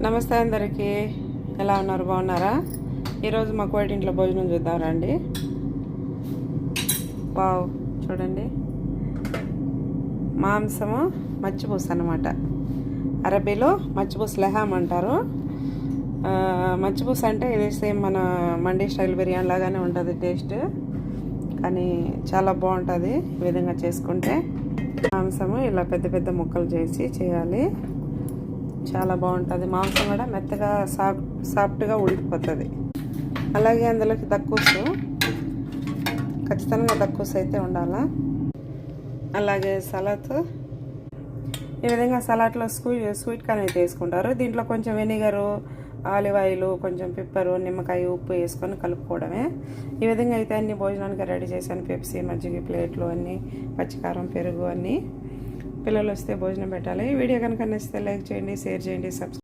నమస్తే అందరికీ, ఎలా ఉన్నారు? బాగున్నారా? ఈరోజు మా కోటింట్లో భోజనం చూద్దాం రండి. వావ్, చూడండి, మాంసము మచ్చిపూస అన్నమాట. అరబీలో మచ్చిపూస లెహామ్ అంటారు. మచ్చిపూస అంటే ఇది సేమ్ మన మండీ స్టైల్ బిర్యానీ లాగానే ఉంటుంది టేస్ట్, కానీ చాలా బాగుంటుంది ఈ విధంగా చేసుకుంటే. మాంసము ఇలా పెద్ద పెద్ద ముక్కలు చేసి చేయాలి, చాలా బాగుంటుంది. మాంసం కూడా మెత్తగా సాఫ్ట్గా ఉడికిపోతుంది. అలాగే అందులోకి దక్కుసు, ఖచ్చితంగా దక్కుసు అయితే ఉండాలా. అలాగే సలాడ్, ఈ విధంగా సలాడ్లో స్వీట్ కార్న్ అయితే వేసుకుంటారు. దీంట్లో కొంచెం వెనిగరు, ఆలివ్ ఆయిల్, కొంచెం పెప్పరు, నిమ్మకాయ, ఉప్పు వేసుకొని కలుపుకోవడమే. ఈ విధంగా అయితే అన్ని భోజనానికి రెడీ చేశాను. పెప్సీ, మజ్జిగ, ప్లేట్లు అన్నీ, పచ్చికారం, పెరుగు అన్నీ. పిల్లలు వస్తే భోజనం పెట్టాలి. వీడియో కనుక నచ్చితే లైక్ చేయండి, షేర్ చేయండి, సబ్స్క్రైబ్